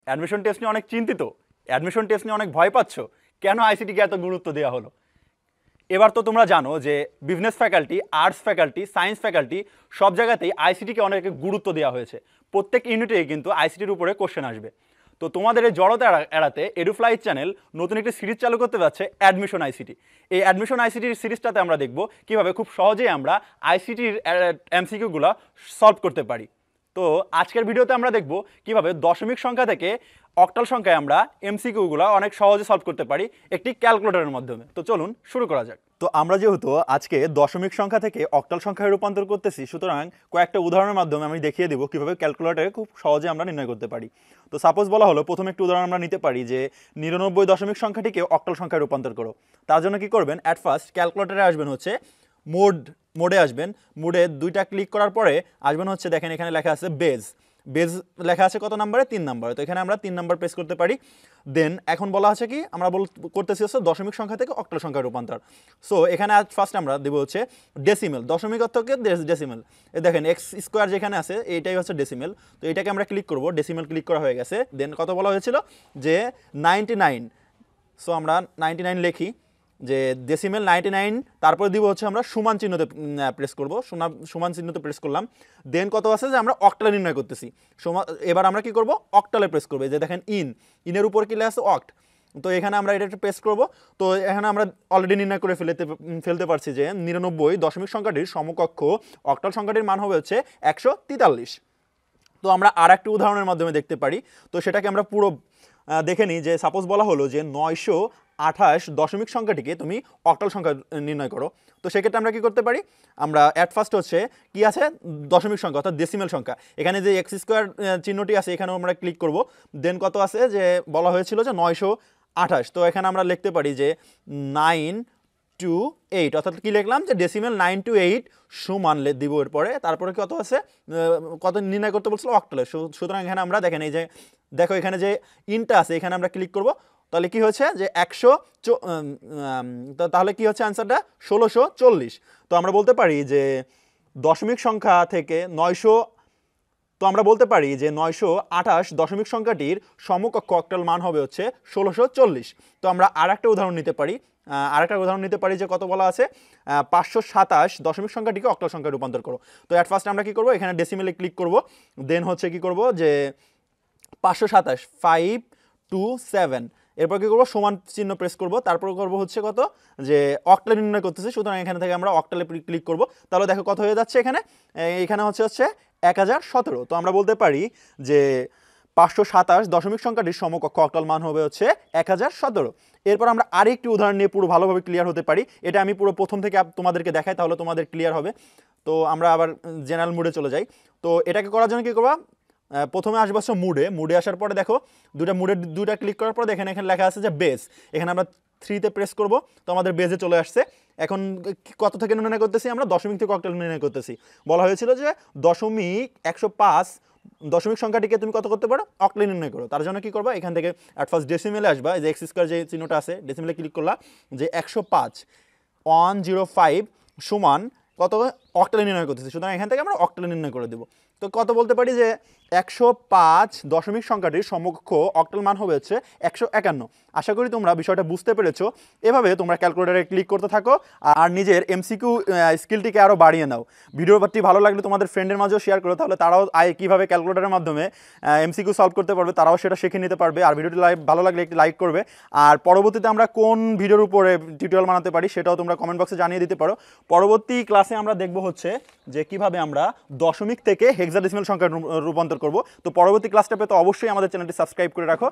Admission test নিয়ে অনেক চিন্তিত, অ্যাডমিশন টেস্ট নিয়ে অনেক ভয় পাচ্ছ, কেন আইসিটিকে এত গুরুত্ব দেওয়া হলো? এবার তো তোমরা জানো যে business faculty, arts faculty, science faculty সব জায়গাতেই আইসিটিকে অনেক গুরুত্ব দেওয়া হয়েছে। প্রত্যেক ইউনিটেই কিন্তু আইসিটির উপরে কোশ্চেন আসবে। তো তোমাদের এই জড়তা এড়াতে এডুফ্লাইজ চ্যানেল নতুন একটি সিরিজ চালু করতে যাচ্ছে, অ্যাডমিশন আইসিটি। এই অ্যাডমিশন আইসিটির সিরিজটাতে আমরা দেখব কীভাবে খুব সহজেই আমরা আইসিটির এমসিকিউগুলো সলভ করতে পারি। তো আজকের ভিডিওতে আমরা দেখব কিভাবে দশমিক সংখ্যা থেকে অক্টাল সংখ্যায় আমরা এমসিকিউগুলো অনেক সহজে সলভ করতে পারি একটি ক্যালকুলেটরের মাধ্যমে। তো চলুন শুরু করা যাক। তো আমরা যেহেতু আজকে দশমিক সংখ্যা থেকে অক্টাল সংখ্যায় রূপান্তর করতেছি, সুতরাং কয়েকটা উদাহরণের মাধ্যমে আমি দেখিয়ে দেবো কীভাবে ক্যালকুলেটরে খুব সহজে আমরা নির্ণয় করতে পারি। তো সাপোজ বলা হলো, প্রথম একটি উদাহরণ আমরা নিতে পারি যে 99 দশমিক সংখ্যাটিকে অক্টাল সংখ্যায় রূপান্তর করো। তার জন্য কি করবেন, অ্যাট ফার্স্ট ক্যালকুলেটরে আসবেন হচ্ছে মোডে আসবেন। মোডে দুইটা ক্লিক করার পরে আসবেন হচ্ছে, দেখেন এখানে লেখা আছে বেজ লেখা আছে কত নাম্বারে, 3 নাম্বারে। তো এখানে আমরা 3 নাম্বার প্রেস করতে পারি। দেন এখন বলা আছে কি, আমরা করতেছি হচ্ছে দশমিক সংখ্যা থেকে অক্টাল সংখ্যায় রূপান্তর। সো এখানে ফার্স্ট আমরা দেবো হচ্ছে ডেসিমেল, দশমিক অর্থকে ডেসিমেল। এই দেখেন এক্স স্কোয়ার যেখানে আছে এইটাই হচ্ছে ডেসিমেল। তো এটাকে আমরা ক্লিক করবো, ডেসিমেল ক্লিক করা হয়ে গেছে। দেন কত বলা হয়েছিল যে 99। সো আমরা 99 লিখি, যে ডেসিমেল 99, তারপরে দিব হচ্ছে আমরা সমান চিহ্নতে প্রেস করবো, সমান চিহ্নতে প্রেস করলাম। দেন কত আছে যে আমরা অক্টালে নির্ণয় করতেছি। এবার আমরা কি করব, অক্টালে প্রেস করবো। যে দেখেন ইনের উপর কি লেখা আছে অক্ট। তো এখানে আমরা এটা প্রেস করব। তো এখানে আমরা অলরেডি নির্ণয় করে ফেলতে পারছি যে 99 দশমিক সংখ্যাটির সমকক্ষ অক্টাল সংখ্যাটির মান হবে হচ্ছে 143। তো আমরা আর একটি উদাহরণের মাধ্যমে দেখতে পারি। তো সেটাকে আমরা পুরো দেখে নিই। যে সাপোজ বলা হলো যে 928 দশমিক সংখ্যাটিকে তুমি অক্টাল সংখ্যা নির্ণয় করো। তো সেক্ষেত্রে আমরা কি করতে পারি, আমরা অ্যাট ফার্স্ট হচ্ছে কি আছে দশমিক সংখ্যা অর্থাৎ ডেসিমেল সংখ্যা, এখানে যে এক্স স্কোয়ার চিহ্নটি আছে এখানেও আমরা ক্লিক করব। দেন কত আছে যে বলা হয়েছিল যে 928। তো এখানে আমরা লিখতে পারি যে 928, অর্থাৎ কি লিখলাম যে ডেসিমেল 928 সমান দিব এরপরে। তারপরে কত আছে, কত নির্ণয় করতে বলছিল অক্টালে। সুতরাং এখানে আমরা দেখেন এই যে দেখো এখানে যে ইনটা আছে এখানে আমরা ক্লিক করব। তাহলে কি হচ্ছে যে 100, তাহলে কি হচ্ছে অ্যান্সারটা 1640। তো আমরা বলতে পারি যে দশমিক সংখ্যা থেকে 900, তো আমরা বলতে পারি যে 928 দশমিক সংখ্যাটির সমকক্ষ অক্টাল মান হবে হচ্ছে 1640। তো আমরা আর একটা উদাহরণ নিতে পারি, যে কত বলা আছে 527 দশমিক সংখ্যাটিকে অক্টাল সংখ্যায় রূপান্তর করো। তো অ্যাট ফার্স্ট আমরা কি করব, এখানে ডেসিমেলে ক্লিক করব। দেন হচ্ছে কি করব যে 527 527, এরপর কি করবো সমান চিহ্ন প্রেস করব। তারপর করবো হচ্ছে কত, যে অক্টালে নির্ণয় করতেছি, সুতরাং এখানে থেকে আমরা অক্টালে ক্লিক করব। তাহলে দেখো কত হয়ে যাচ্ছে এখানে হচ্ছে 1017। তো আমরা বলতে পারি যে 527 দশমিক সংখ্যাটির সমকক্ষ অক্টাল মান হবে হচ্ছে 1017। এরপর আমরা আরেকটি উদাহরণ নিয়ে পুরো ভালোভাবে ক্লিয়ার হতে পারি। এটা আমি পুরো প্রথম থেকে তোমাদেরকে দেখাই, তাহলে তোমাদের ক্লিয়ার হবে। তো আমরা আবার জেনারেল মুডে চলে যাই। তো এটাকে করার জন্য কি করবা, প্রথমে আসবো হচ্ছে মুডে আসার পরে দেখো দুইটা ক্লিক করার পরে এখানে লেখা আছে যে বেজ। এখানে আমরা 3তে প্রেস করব। তো আমাদের বেজে চলে আসছে। এখন কত থেকে নির্ণয় করতেছি, আমরা দশমিক থেকে অক্টাল নির্ণয় করতেছি। বলা হয়েছিল যে 105 দশমিক সংখ্যাটিকে তুমি কত করতে পারো, অক্টালে নির্ণয় করো। তার জন্য কি করবা, এখান থেকে অ্যাট ফার্স্ট ডেসিমেলে আসবা, যে এক্স স্কোয়ার যে চিহ্নটা আছে ডেসিমেলে ক্লিক করলা, যে 105 সমান কত অক্টালে নির্ণয় করতেছি। সুতরাং এখান থেকে আমরা অক্টালে নির্ণয় করে দেবো। তো কত বলতে পারি যে 105 দশমিক সংখ্যাটির সমকক্ষ অক্টাল মান হবে হচ্ছে 151। আশা করি তোমরা বিষয়টা বুঝতে পেরেছো। এভাবে তোমরা ক্যালকুলেটরে ক্লিক করতে থাকো আর নিজের এমসিকিউ স্কিলটিকে আরও বাড়িয়ে নাও। ভিডিওটি ভালো লাগলে তোমাদের ফ্রেন্ডের মাঝেও শেয়ার করো, তাহলে তারাও কীভাবে ক্যালকুলেটরের মাধ্যমে এমসিকিউ সলভ করতে পারবে, তারাও সেটা শিখে নিতে পারবে। আর ভিডিওটি ভালো লাগলে একটি লাইক করবে। আর পরবর্তীতে আমরা কোন ভিডিওর উপরে টিউটোরিয়াল বানাতে পারি সেটাও তোমরা কমেন্ট বক্সে জানিয়ে দিতে পারো। পরবর্তী ক্লাসে আমরা দেখব হচ্ছে যে কিভাবে আমরা দশমিক থেকে হেক্সাডেসিমাল সংখ্যা রূপান্তর করব। তো পরবর্তী ক্লাসটা পেতে অবশ্যই আমাদের চ্যানেলটি সাবস্ক্রাইব করে রাখো।